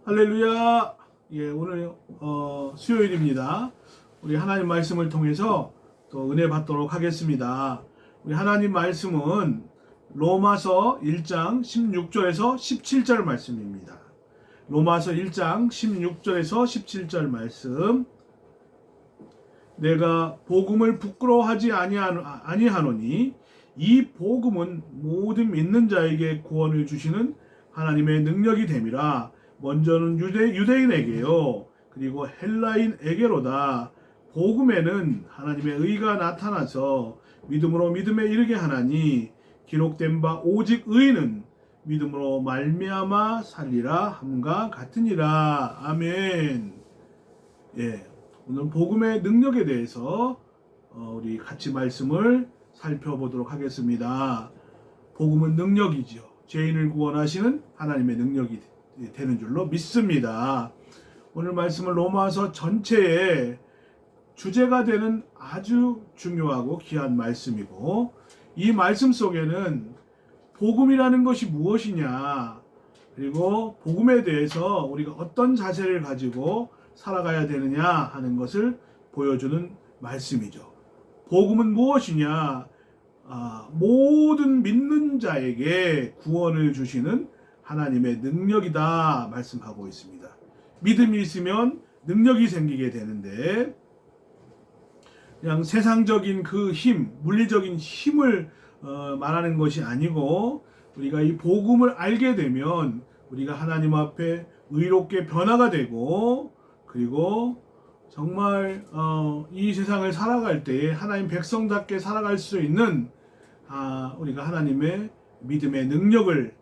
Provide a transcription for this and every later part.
할렐루야. 오늘 수요일입니다. 우리 하나님 말씀을 통해서 또 은혜 받도록 하겠습니다. 우리 하나님 말씀은 로마서 1장 16절에서 17절 말씀입니다. 로마서 1장 16절에서 17절 말씀. 내가 복음을 부끄러워하지 아니하노니 이 복음은 모든 믿는 자에게 구원을 주시는 하나님의 능력이 됨이라. 먼저는 유대인에게요, 그리고 헬라인에게로다. 복음에는 하나님의 의가 나타나서 믿음으로 믿음에 이르게 하나니, 기록된 바 오직 의인은 믿음으로 말미암아 살리라 함과 같으니라. 아멘. 오늘 복음의 능력에 대해서 우리 같이 말씀을 살펴보도록 하겠습니다. 복음은 능력이죠. 죄인을 구원하시는 하나님의 능력이 되는 줄로 믿습니다. 오늘 말씀은 로마서 전체의 주제가 되는 아주 중요하고 귀한 말씀이고, 이 말씀 속에는 복음이라는 것이 무엇이냐, 그리고 복음에 대해서 우리가 어떤 자세를 가지고 살아가야 되느냐 하는 것을 보여주는 말씀이죠. 복음은 무엇이냐? 모든 믿는 자에게 구원을 주시는 하나님의 능력이다 말씀하고 있습니다. 믿음이 있으면 능력이 생기게 되는데, 그냥 세상적인 그 힘, 물리적인 힘을 말하는 것이 아니고, 우리가 이 복음을 알게 되면 우리가 하나님 앞에 의롭게 변화가 되고, 그리고 정말 이 세상을 살아갈 때에 하나님 백성답게 살아갈 수 있는 우리가 하나님의 믿음의 능력을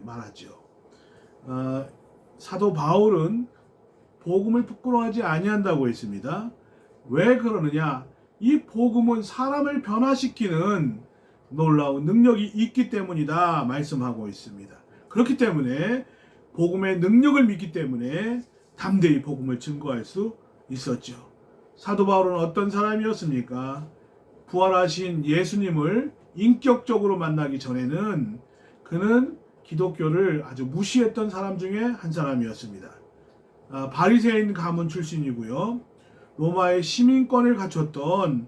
말하죠. 사도 바울은 복음을 부끄러워하지 아니한다고 했습니다. 왜 그러느냐? 이 복음은 사람을 변화시키는 놀라운 능력이 있기 때문이다 말씀하고 있습니다. 그렇기 때문에 복음의 능력을 믿기 때문에 담대히 복음을 증거할 수 있었죠. 사도 바울은 어떤 사람이었습니까? 부활하신 예수님을 인격적으로 만나기 전에는 그는 기독교를 아주 무시했던 사람 중에 한 사람이었습니다. 바리새인 가문 출신이고요. 로마의 시민권을 갖췄던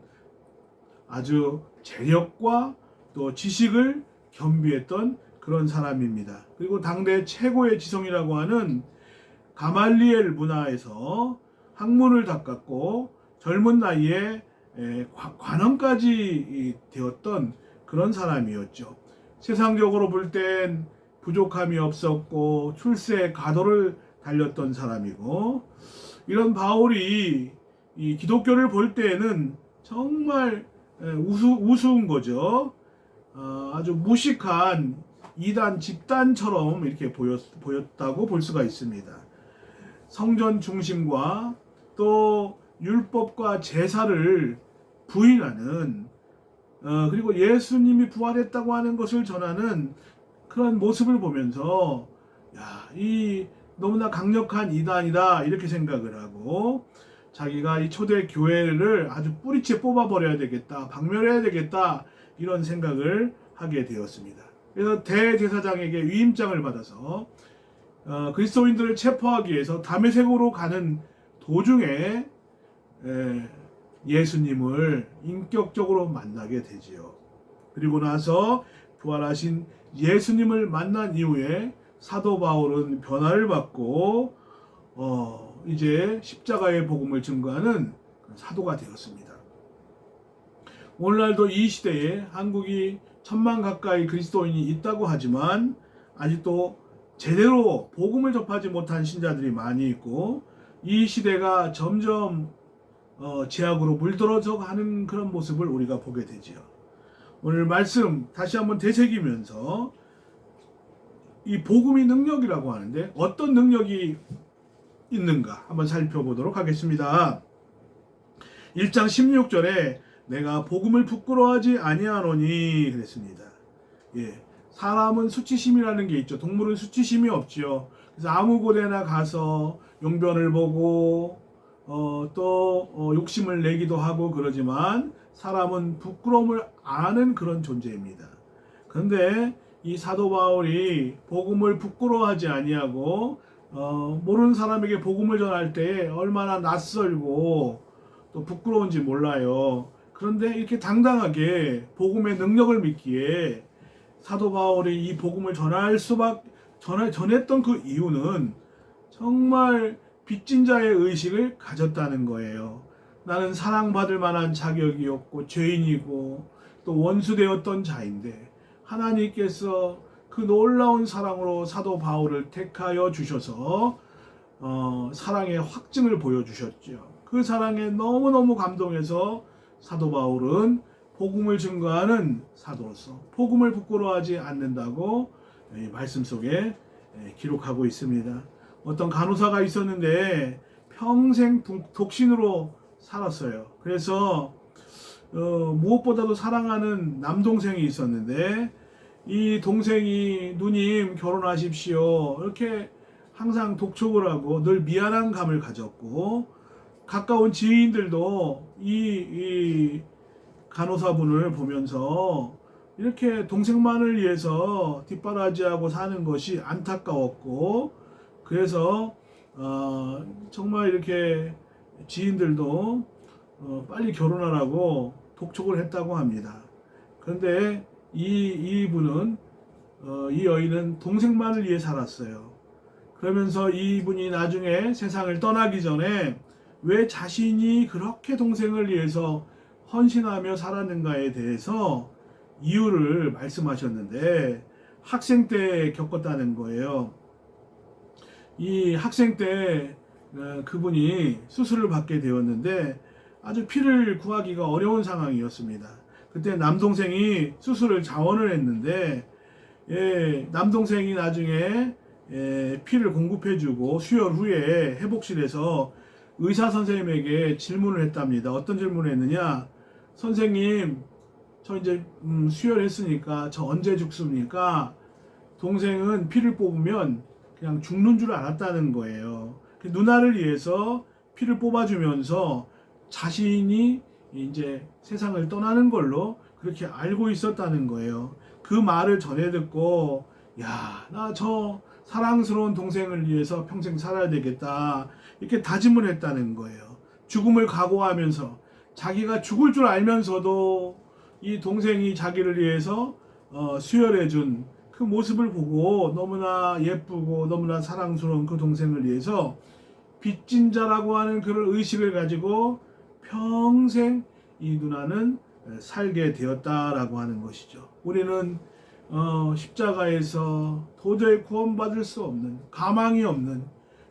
아주 재력과 또 지식을 겸비했던 그런 사람입니다. 그리고 당대 최고의 지성이라고 하는 가말리엘 문화에서 학문을 닦았고 젊은 나이에 관원까지 되었던 그런 사람이었죠. 세상적으로 볼 땐 부족함이 없었고 출세 가도를 달렸던 사람이고, 이런 바울이 이 기독교를 볼 때에는 정말 우스운 거죠. 아주 무식한 이단 집단처럼 이렇게 보였다고 볼 수가 있습니다. 성전 중심과 또 율법과 제사를 부인하는, 그리고 예수님이 부활했다고 하는 것을 전하는 그런 모습을 보면서 이 너무나 강력한 이단이다 이렇게 생각을 하고, 자기가 이 초대 교회를 아주 뿌리째 뽑아버려야 되겠다, 박멸해야 되겠다 이런 생각을 하게 되었습니다. 그래서 대제사장에게 위임장을 받아서 그리스도인들을 체포하기 위해서 다메섹으로 가는 도중에 예수님을 인격적으로 만나게 되지요. 그리고 나서 부활하신 예수님을 만난 이후에 사도 바울은 변화를 받고 이제 십자가의 복음을 증거하는 사도가 되었습니다. 오늘날도 이 시대에 한국이 1000만 가까이 그리스도인이 있다고 하지만 아직도 제대로 복음을 접하지 못한 신자들이 많이 있고, 이 시대가 점점 죄악으로 물들어져 가는 그런 모습을 우리가 보게 되지요. 오늘 말씀 다시 한번 되새기면서 이 복음이 능력이라고 하는데 어떤 능력이 있는가 한번 살펴보도록 하겠습니다. 1장 16절에 내가 복음을 부끄러워하지 아니하노니 그랬습니다. 사람은 수치심이라는 게 있죠. 동물은 수치심이 없지요. 그래서 아무 곳에나 가서 용변을 보고 또 욕심을 내기도 하고 그러지만, 사람은 부끄러움을 아는 그런 존재입니다. 그런데 이 사도 바울이 복음을 부끄러워하지 아니하고 모르는 사람에게 복음을 전할 때 얼마나 낯설고 또 부끄러운지 몰라요. 그런데 이렇게 당당하게 복음의 능력을 믿기에 사도 바울이 이 복음을 전했던 그 이유는 정말 빚진 자의 의식을 가졌다는 거예요. 나는 사랑받을 만한 자격이 없고 죄인이고 또 원수되었던 자인데 하나님께서 그 놀라운 사랑으로 사도 바울을 택하여 주셔서 사랑의 확증을 보여주셨죠. 그 사랑에 너무너무 감동해서 사도 바울은 복음을 증거하는 사도로서 복음을 부끄러워하지 않는다고 이 말씀 속에 기록하고 있습니다. 어떤 간호사가 있었는데 평생 독신으로 살았어요. 그래서 무엇보다도 사랑하는 남동생이 있었는데 이 동생이 누님 결혼하십시오 이렇게 항상 독촉을 하고 늘 미안한 감을 가졌고 가까운 지인들도 이 간호사분을 보면서 이렇게 동생만을 위해서 뒷바라지하고 사는 것이 안타까웠고 그래서 정말 이렇게 지인들도 빨리 결혼하라고 독촉을 했다고 합니다. 그런데 이분은 이 여인은 동생만을 위해 살았어요. 그러면서 이분이 나중에 세상을 떠나기 전에 왜 자신이 그렇게 동생을 위해서 헌신하며 살았는가에 대해서 이유를 말씀하셨는데 학생 때 겪었다는 거예요. 이 학생 때 그분이 수술을 받게 되었는데 아주 피를 구하기가 어려운 상황이었습니다. 그때 남동생이 수술을 자원을 했는데 남동생이 나중에 피를 공급해주고 수혈 후에 회복실에서 의사 선생님에게 질문을 했답니다. 어떤 질문을 했느냐? 선생님, 저 이제 수혈했으니까 저 언제 죽습니까? 동생은 피를 뽑으면 그냥 죽는 줄 알았다는 거예요. 누나를 위해서 피를 뽑아주면서 자신이 이제 세상을 떠나는 걸로 그렇게 알고 있었다는 거예요. 그 말을 전해 듣고 야, 나 저 사랑스러운 동생을 위해서 평생 살아야 되겠다 이렇게 다짐을 했다는 거예요. 죽음을 각오하면서 자기가 죽을 줄 알면서도 이 동생이 자기를 위해서 수혈해준 그 모습을 보고 너무나 예쁘고 너무나 사랑스러운 그 동생을 위해서 빚진 자라고 하는 그런 의식을 가지고 평생 이 누나는 살게 되었다라고 하는 것이죠. 우리는 십자가에서 도저히 구원받을 수 없는 가망이 없는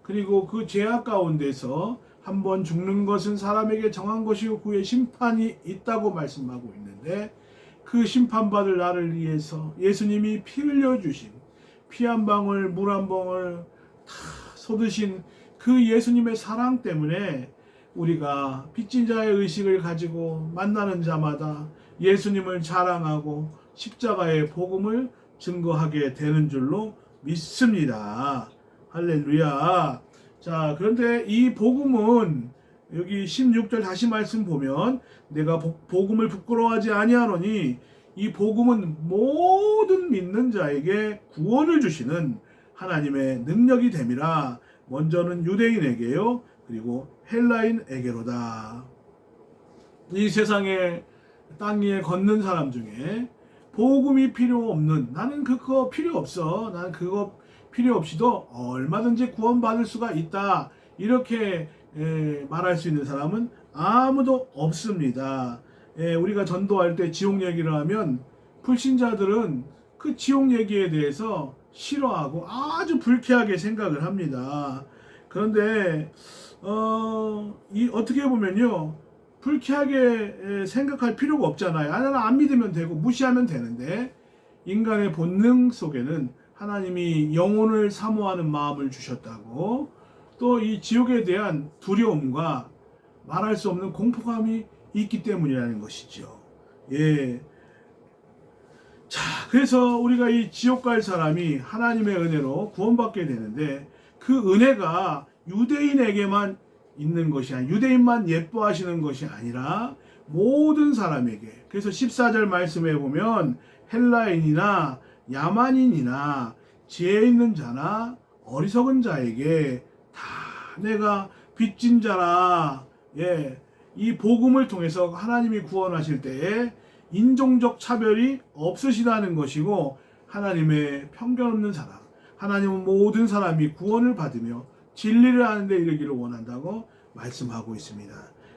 그리고 그 죄악 가운데서 한번 죽는 것은 사람에게 정한 것이고 그의 심판이 있다고 말씀하고 있는데 그 심판받을 나를 위해서 예수님이 피 흘려주신 피 한 방울 물 한 방울 다 쏟으신 그 예수님의 사랑 때문에 우리가 빚진 자의 의식을 가지고 만나는 자마다 예수님을 자랑하고 십자가의 복음을 증거하게 되는 줄로 믿습니다. 할렐루야. 자, 그런데 이 복음은 여기 16절 다시 말씀 보면 내가 복음을 부끄러워하지 아니하노니 이 복음은 모든 믿는 자에게 구원을 주시는 하나님의 능력이 됨이라. 먼저는 유대인에게요 그리고 헬라인에게로다. 이 세상에 땅 위에 걷는 사람 중에 복음이 필요 없는 나는 그거 필요 없어 나는 그거 필요 없이도 얼마든지 구원받을 수가 있다 이렇게 말할 수 있는 사람은 아무도 없습니다. 우리가 전도할 때 지옥 얘기를 하면 불신자들은 그 지옥 얘기에 대해서 싫어하고 아주 불쾌하게 생각을 합니다. 그런데 어떻게 보면요 불쾌하게 생각할 필요가 없잖아요. 나는 안 믿으면 되고 무시하면 되는데 인간의 본능 속에는 하나님이 영혼을 사모하는 마음을 주셨다고 또 이 지옥에 대한 두려움과 말할 수 없는 공포감이 있기 때문이라는 것이죠. 예. 자, 그래서 우리가 이 지옥 갈 사람이 하나님의 은혜로 구원받게 되는데 그 은혜가 유대인에게만 있는 것이 아니라 유대인만 예뻐하시는 것이 아니라 모든 사람에게. 그래서 14절 말씀에 보면 헬라인이나 야만인이나 지혜 있는 자나 어리석은 자에게 다 내가 빚진 자라. 이 복음을 통해서 하나님이 구원하실 때에 인종적 차별이 없으시다는 것이고, 하나님의 편견 없는 사랑, 하나님은 모든 사람이 구원을 받으며 진리를 아는 데 이르기를 원한다고 말씀하고 있습니다.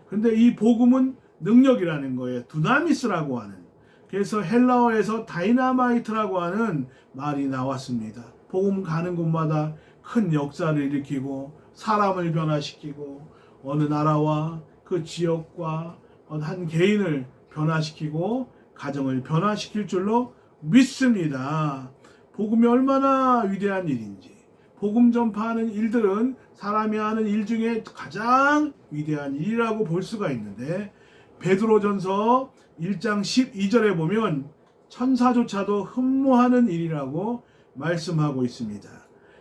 그런데 이 복음은 능력이라는 거예요. 두나미스라고 하는, 그래서 헬라어에서 다이나마이트라고 하는 말이 나왔습니다. 복음 가는 곳마다 큰 역사를 일으키고 사람을 변화시키고 어느 나라와 그 지역과 한 개인을 변화시키고 가정을 변화시킬 줄로 믿습니다. 복음이 얼마나 위대한 일인지, 복음 전파하는 일들은 사람이 하는 일 중에 가장 위대한 일이라고 볼 수가 있는데, 베드로전서 1장 12절에 보면 천사조차도 흠모하는 일이라고 말씀하고 있습니다.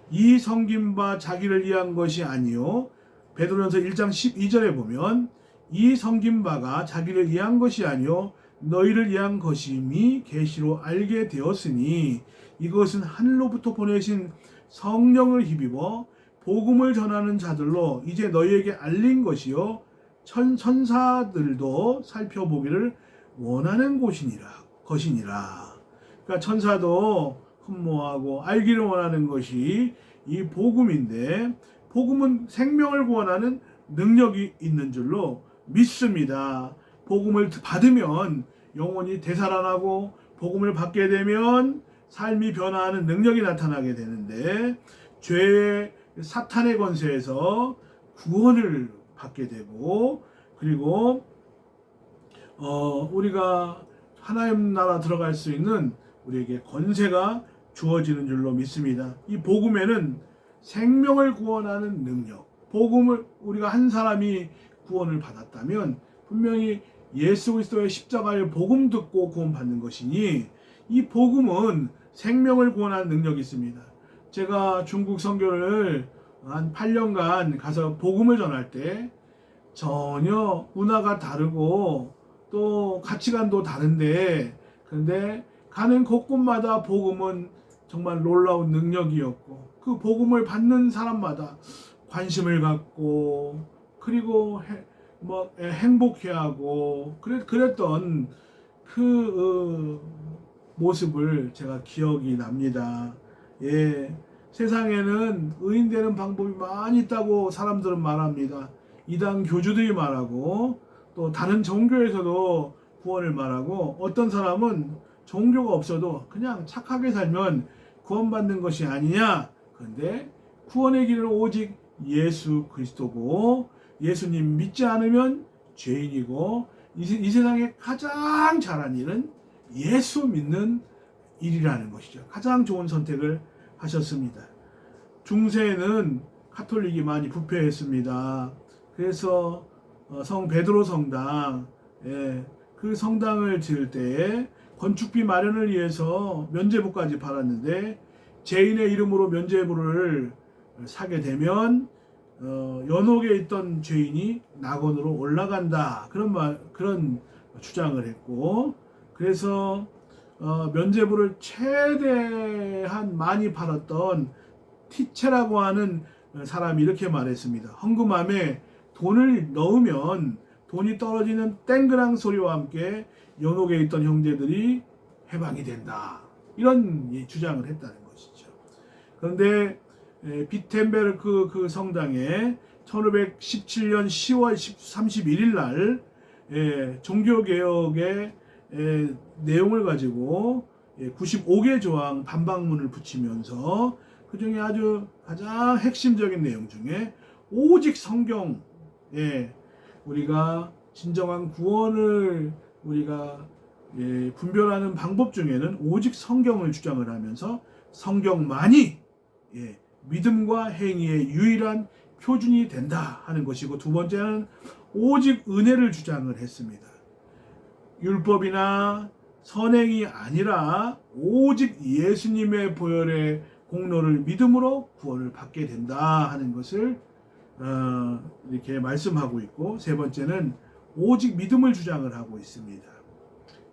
이 섬긴 바 자기를 위한 것이 아니요, 베드로전서 1장 12절에 보면 이 섬긴 바가 자기를 위한 것이 아니요 너희를 위한 것임이 계시로 알게 되었으니 이것은 하늘로부터 보내신 성령을 힘입어 복음을 전하는 자들로 이제 너희에게 알린 것이요 천사들도 살펴보기를 원하는 것이니라. 그러니까 천사도 흠모하고 알기를 원하는 것이 이 복음인데, 복음은 생명을 구원하는 능력이 있는 줄로 믿습니다. 복음을 받으면 영혼이 되살아나고, 복음을 받게 되면 삶이 변화하는 능력이 나타나게 되는데, 죄의 사탄의 권세에서 구원을 받게 되고, 그리고 우리가 하나님 나라 들어갈 수 있는 우리에게 권세가 주어지는 줄로 믿습니다. 이 복음에는 생명을 구원하는 능력, 복음을 우리가 한 사람이 구원을 받았다면 분명히 예수 그리스도의 십자가의 복음 듣고 구원받는 것이니, 이 복음은 생명을 구원하는 능력이 있습니다. 제가 중국 선교를 한 8년간 가서 복음을 전할 때 전혀 문화가 다르고 또 가치관도 다른데, 그런데 가는 곳곳마다 복음은 정말 놀라운 능력이었고, 그 복음을 받는 사람마다 관심을 갖고, 그리고 행복해하고 그랬던 그 모습을 제가 기억이 납니다. 세상에는 의인 되는 방법이 많이 있다고 사람들은 말합니다. 이단 교주들이 말하고, 또 다른 종교에서도 구원을 말하고, 어떤 사람은 종교가 없어도 그냥 착하게 살면 구원받는 것이 아니냐. 그런데 구원의 길은 오직 예수 그리스도고, 예수님 믿지 않으면 죄인이고, 이 세상에 가장 잘한 일은 예수 믿는 일이라는 것이죠. 가장 좋은 선택을 하셨습니다. 중세에는 가톨릭이 많이 부패했습니다. 그래서 성 베드로 성당, 그 성당을 지을 때에 건축비 마련을 위해서 면죄부까지 받았는데, 죄인의 이름으로 면죄부를 사게 되면 연옥에 있던 죄인이 낙원으로 올라간다, 그런 주장을 했고, 그래서 면죄부를 최대한 많이 팔았던 티체라고 하는 사람이 이렇게 말했습니다. 헌금함에 돈을 넣으면 돈이 떨어지는 땡그랑 소리와 함께 연옥에 있던 형제들이 해방이 된다, 이런 주장을 했다는 것이죠. 그런데 비텐베르크 그 성당에 1517년 10월 31일 날 종교개혁의 내용을 가지고 95개 조항 반박문을 붙이면서, 그 중에 아주 가장 핵심적인 내용 중에 오직 성경, 우리가 진정한 구원을 우리가 분별하는 방법 중에는 오직 성경을 주장을 하면서 성경만이 믿음과 행위의 유일한 표준이 된다 하는 것이고, 두 번째는 오직 은혜를 주장을 했습니다. 율법이나 선행이 아니라 오직 예수님의 보혈의 공로를 믿음으로 구원을 받게 된다 하는 것을 이렇게 말씀하고 있고, 세 번째는 오직 믿음을 주장을 하고 있습니다.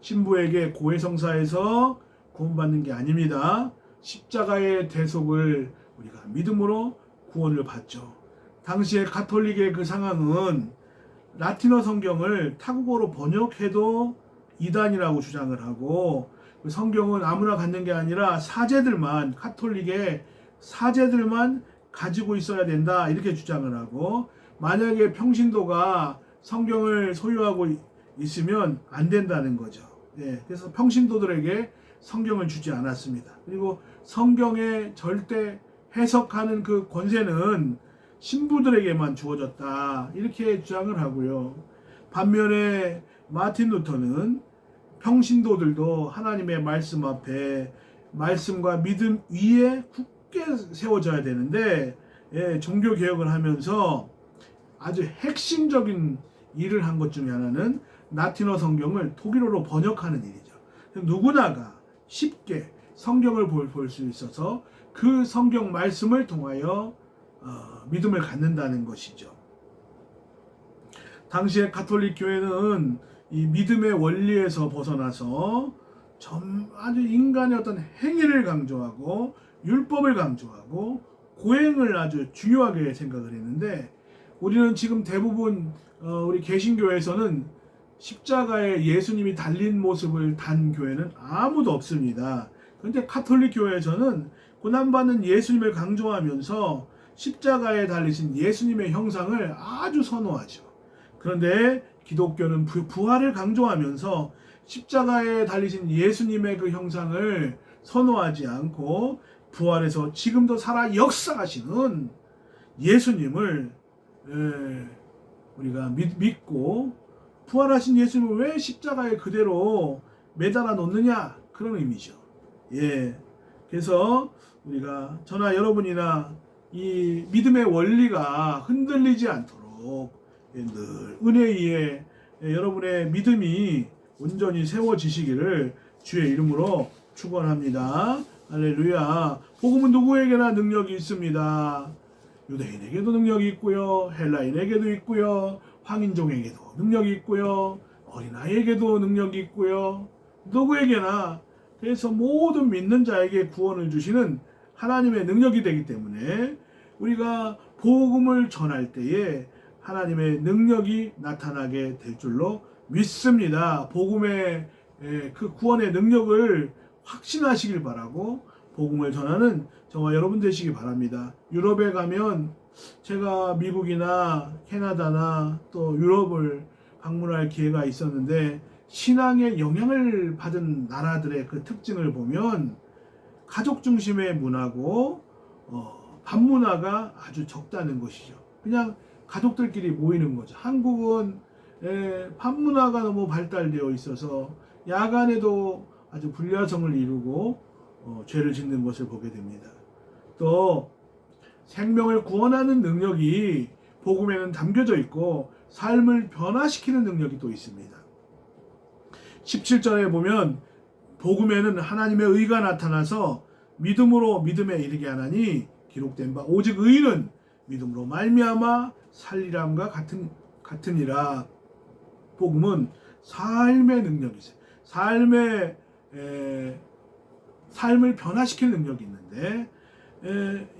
신부에게 고해성사에서 구원받는 게 아닙니다. 십자가의 대속을 우리가 믿음으로 구원을 받죠. 당시에 가톨릭의 그 상황은 라틴어 성경을 타국어로 번역해도 이단이라고 주장을 하고, 그 성경은 아무나 갖는 게 아니라 사제들만, 가톨릭의 사제들만 가지고 있어야 된다 이렇게 주장을 하고, 만약에 평신도가 성경을 소유하고 있으면 안 된다는 거죠. 예, 그래서 평신도들에게 성경을 주지 않았습니다. 그리고 성경에 절대 해석하는 그 권세는 신부들에게만 주어졌다 이렇게 주장을 하고요. 반면에 마틴 루터는 평신도들도 하나님의 말씀 앞에 말씀과 믿음 위에 굳게 세워져야 되는데, 예, 종교 개혁을 하면서 아주 핵심적인 일을 한 것 중에 하나는 라틴어 성경을 독일어로 번역하는 일이죠. 누구나가 쉽게 성경을 볼 수 있어서 그 성경 말씀을 통하여 믿음을 갖는다는 것이죠. 당시에 가톨릭 교회는 이 믿음의 원리에서 벗어나서 아주 인간의 어떤 행위를 강조하고 율법을 강조하고 고행을 아주 중요하게 생각을 했는데, 우리는 지금 대부분 우리 개신교에서는 십자가에 예수님이 달린 모습을 단 교회는 아무도 없습니다. 그런데 가톨릭 교회에서는 고난받는 예수님을 강조하면서 십자가에 달리신 예수님의 형상을 아주 선호하죠. 그런데 기독교는 부활을 강조하면서 십자가에 달리신 예수님의 그 형상을 선호하지 않고, 부활해서 지금도 살아 역사하시는 예수님을 우리가 믿고, 부활하신 예수님을 왜 십자가에 그대로 매달아 놓느냐, 그런 의미죠. 예, 그래서 우리가 저나 여러분이나 이 믿음의 원리가 흔들리지 않도록 늘 은혜에 의해 여러분의 믿음이 온전히 세워지시기를 주의 이름으로 축원합니다. 할렐루야. 복음은 누구에게나 능력이 있습니다. 유대인에게도 능력이 있고요, 헬라인에게도 있고요, 황인종에게도 능력이 있고요, 어린아이에게도 능력이 있고요, 누구에게나. 그래서 모든 믿는 자에게 구원을 주시는 하나님의 능력이 되기 때문에 우리가 복음을 전할 때에 하나님의 능력이 나타나게 될 줄로 믿습니다. 복음의 그 구원의 능력을 확신하시길 바라고 복음을 전하는 저와 여러분 되시기 바랍니다. 유럽에 가면, 제가 미국이나 캐나다나 또 유럽을 방문할 기회가 있었는데, 신앙의 영향을 받은 나라들의 그 특징을 보면 가족 중심의 문화고 반문화가 아주 적다는 것이죠. 그냥 가족들끼리 모이는 거죠. 한국은 반문화가 너무 발달되어 있어서 야간에도 아주 불야성을 이루고 죄를 짓는 것을 보게 됩니다. 또 생명을 구원하는 능력이 복음에는 담겨져 있고 삶을 변화시키는 능력이 또 있습니다. 17절에 보면 복음에는 하나님의 의가 나타나서 믿음으로 믿음에 이르게 하나니 기록된 바 오직 의인은 믿음으로 말미암아 살리람과 같으니라. 복음은 삶의 능력이 있어요. 삶을 변화시키는 능력이 있는데,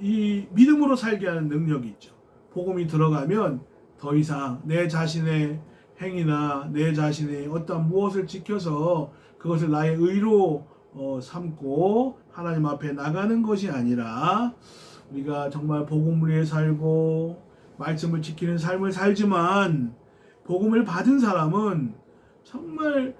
이 믿음으로 살게 하는 능력이 있죠. 복음이 들어가면 더 이상 내 자신의 행위나 내 자신의 어떤 무엇을 지켜서 그것을 나의 의로 삼고 하나님 앞에 나가는 것이 아니라, 우리가 정말 복음을 위해 살고 말씀을 지키는 삶을 살지만, 복음을 받은 사람은 정말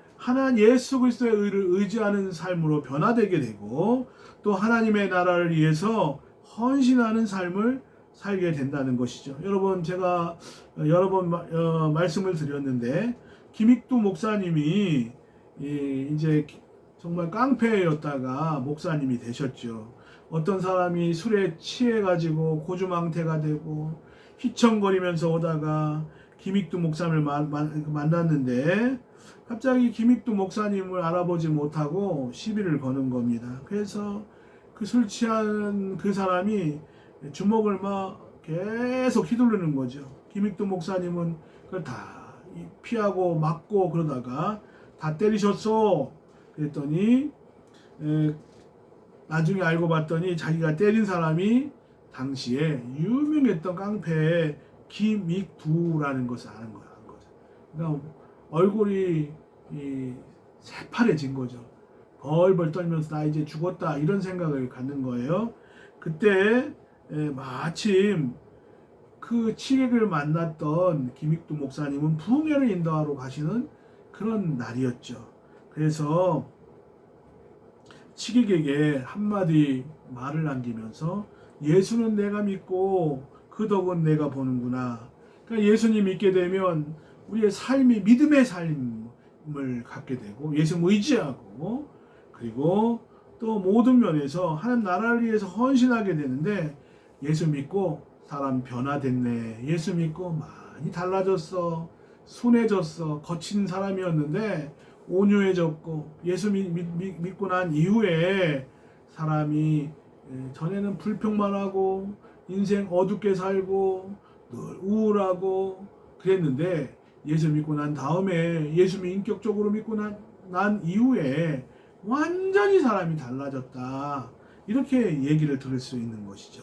예수 그리스도의 의를 의지하는 삶으로 변화되게 되고, 또 하나님의 나라를 위해서 헌신하는 삶을 살게 된다는 것이죠. 여러분, 제가 여러 번 말씀을 드렸는데, 김익두 목사님이 이제 정말 깡패였다가 목사님이 되셨죠. 어떤 사람이 술에 취해가지고 고주망태가 되고 휘청거리면서 오다가 김익두 목사님을 만났는데, 갑자기 김익두 목사님을 알아보지 못하고 시비를 거는 겁니다. 그래서 그 술 취한 그 사람이 주먹을 막 계속 휘두르는 거죠. 김익두 목사님은 그걸 다 피하고 맞고 그러다가 다 때리셨어. 그랬더니 나중에 알고 봤더니 자기가 때린 사람이 당시에 유명했던 깡패 김익두라는 것을 아는 거죠. 그러니까 얼굴이 새파래진 거죠. 벌벌 떨면서 나 이제 죽었다 이런 생각을 갖는 거예요. 그때 마침 그 치객을 만났던 김익두 목사님은 부흥회를 인도하러 가시는 그런 날이었죠. 그래서 치객에게 한마디 말을 남기면서 예수는 내가 믿고 그 덕은 내가 보는구나. 그러니까 예수님 믿게 되면 우리의 삶이 믿음의 삶을 갖게 되고 예수 의지하고 그리고 또 모든 면에서 하나님 나라를 위해서 헌신하게 되는데 예수 믿고 사람 변화됐네. 예수 믿고 많이 달라졌어. 순해졌어. 거친 사람이었는데 온유해졌고 예수 믿고 난 이후에 사람이 전에는 불평만 하고 인생 어둡게 살고 늘 우울하고 그랬는데 예수 믿고 난 다음에 예수 인격적으로 믿고 난 이후에 완전히 사람이 달라졌다. 이렇게 얘기를 들을 수 있는 것이죠.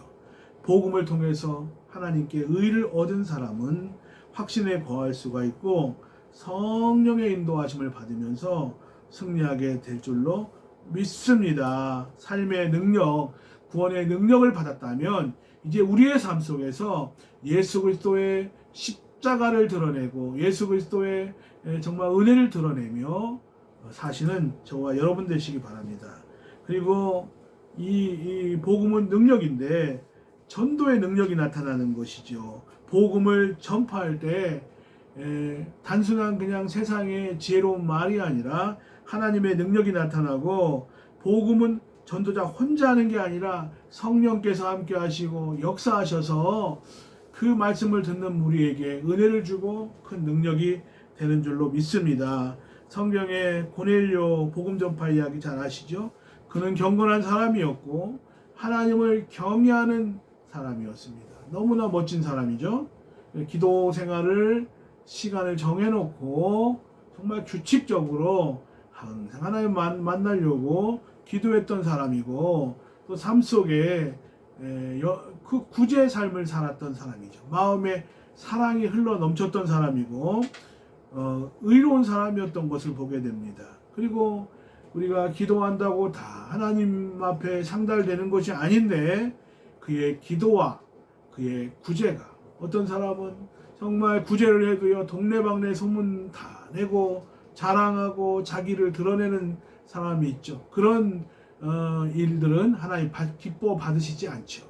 복음을 통해서 하나님께 의를 얻은 사람은 확신에 거할 수가 있고 성령의 인도하심을 받으면서 승리하게 될 줄로 믿습니다. 삶의 능력, 구원의 능력을 받았다면 이제 우리의 삶 속에서 예수 그리스도의 십자가를 드러내고 예수 그리스도의 정말 은혜를 드러내며 사시는 저와 여러분 되시기 바랍니다. 그리고 이 복음은 능력인데 전도의 능력이 나타나는 것이죠. 복음을 전파할 때 단순한 그냥 세상의 지혜로운 말이 아니라 하나님의 능력이 나타나고 복음은 전도자 혼자 하는 게 아니라 성령께서 함께 하시고 역사하셔서 그 말씀을 듣는 우리에게 은혜를 주고 큰 능력이 되는 줄로 믿습니다. 성경의 고넬료 복음 전파 이야기 잘 아시죠? 그는 경건한 사람이었고 하나님을 경외하는 사람이었습니다. 너무나 멋진 사람이죠. 기도 생활을 시간을 정해놓고 정말 규칙적으로 항상 하나님 만나려고 기도했던 사람이고 또 삶 속에 그 구제의 삶을 살았던 사람이죠. 마음에 사랑이 흘러 넘쳤던 사람이고 의로운 사람이었던 것을 보게 됩니다. 그리고 우리가 기도한다고 다 하나님 앞에 상달되는 것이 아닌데 그의 기도와 그의 구제가 어떤 사람은 정말 구제를 해도요 동네방네 소문 다 내고 자랑하고 자기를 드러내는 사람이 있죠. 그런 일들은 하나님 기뻐 받으시지 않죠.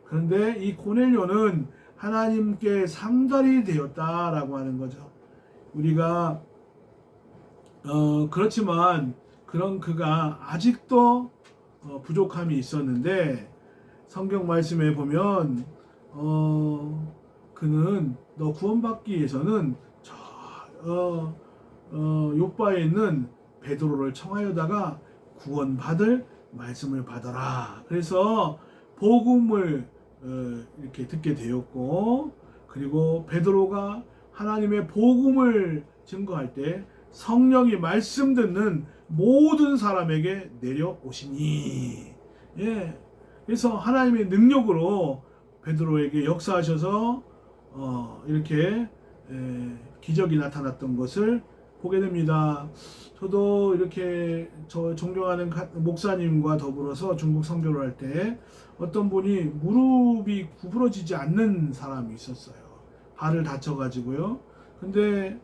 그런데 이 고넬료는 하나님께 상달이 되었다라고 하는 거죠. 우리가 그렇지만 그런 그가 아직도 부족함이 있었는데 성경 말씀에 보면 그는 너 구원받기 위해서는 저 요바에 있는 베드로를 청하여다가 구원받을 말씀을 받아라. 그래서 복음을 이렇게 듣게 되었고 그리고 베드로가 하나님의 복음을 증거할 때 성령이 말씀 듣는 모든 사람에게 내려오시니 그래서 하나님의 능력으로 베드로에게 역사하셔서 이렇게 기적이 나타났던 것을 보게 됩니다. 저도 이렇게 저 존경하는 목사님과 더불어서 중국 선교를 할 때 어떤 분이 무릎이 구부러지지 않는 사람이 있었어요. 발을 다쳐가지고요. 근데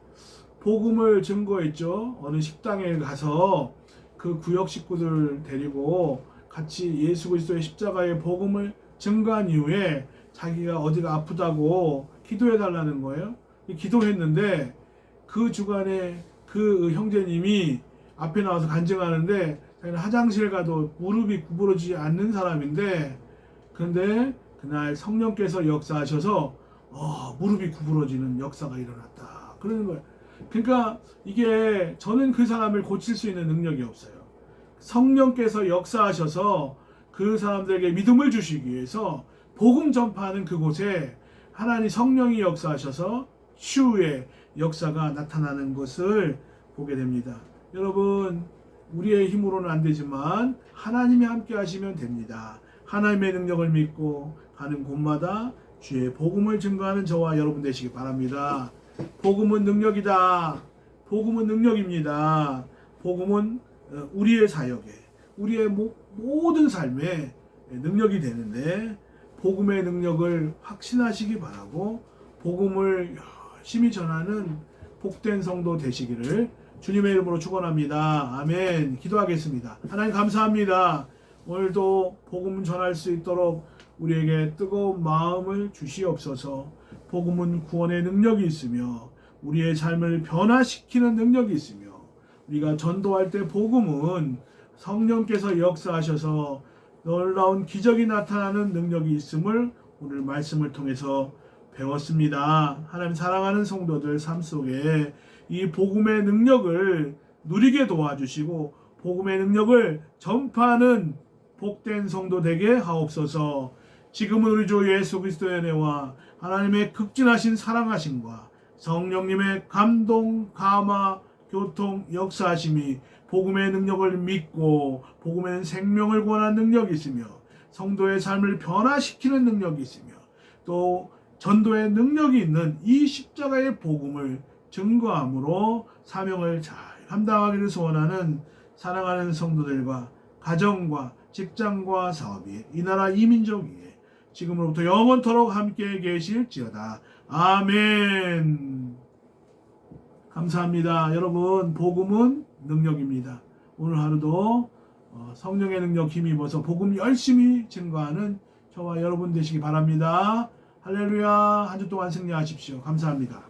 복음을 증거했죠. 어느 식당에 가서 그 구역 식구들 데리고 같이 예수 그리스도의 십자가의 복음을 증거한 이후에 자기가 어디가 아프다고 기도해 달라는 거예요. 기도했는데 그 주간에 그 형제님이 앞에 나와서 간증하는데 자기는 화장실 가도 무릎이 구부러지지 않는 사람인데 그런데 그날 성령께서 역사하셔서 무릎이 구부러지는 역사가 일어났다. 그러는 거예요. 그러니까 이게 저는 그 사람을 고칠 수 있는 능력이 없어요. 성령께서 역사하셔서 그 사람들에게 믿음을 주시기 위해서 복음 전파하는 그곳에 하나님 성령이 역사하셔서 치유의 역사가 나타나는 것을 보게 됩니다. 여러분 우리의 힘으로는 안 되지만 하나님이 함께 하시면 됩니다. 하나님의 능력을 믿고 가는 곳마다 주의 복음을 증거하는 저와 여러분 되시기 바랍니다. 복음은 능력이다. 복음은 능력입니다. 복음은 우리의 사역에, 우리의 모든 삶에 능력이 되는데 복음의 능력을 확신하시기 바라고 복음을 열심히 전하는 복된 성도 되시기를 주님의 이름으로 축원합니다. 아멘. 기도하겠습니다. 하나님 감사합니다. 오늘도 복음 전할 수 있도록 우리에게 뜨거운 마음을 주시옵소서. 복음은 구원의 능력이 있으며 우리의 삶을 변화시키는 능력이 있으며 우리가 전도할 때 복음은 성령께서 역사하셔서 놀라운 기적이 나타나는 능력이 있음을 오늘 말씀을 통해서 배웠습니다. 하나님 사랑하는 성도들 삶 속에 이 복음의 능력을 누리게 도와주시고 복음의 능력을 전파하는 복된 성도 되게 하옵소서. 지금은 우리 주 예수 그리스도의 은혜와 하나님의 극진하신 사랑하심과 성령님의 감동, 감화, 교통, 역사하심이 복음의 능력을 믿고 복음에는 생명을 구원하는 능력이 있으며 성도의 삶을 변화시키는 능력이 있으며 또 전도의 능력이 있는 이 십자가의 복음을 증거함으로 사명을 잘 감당하기를 소원하는 사랑하는 성도들과 가정과 직장과 사업이 이 나라 이 민족 위에 지금으로부터 영원토록 함께 계실지어다. 아멘. 감사합니다. 여러분, 복음은 능력입니다. 오늘 하루도 성령의 능력 힘입어서 복음 열심히 증거하는 저와 여러분 되시기 바랍니다. 할렐루야. 한 주 동안 승리하십시오. 감사합니다.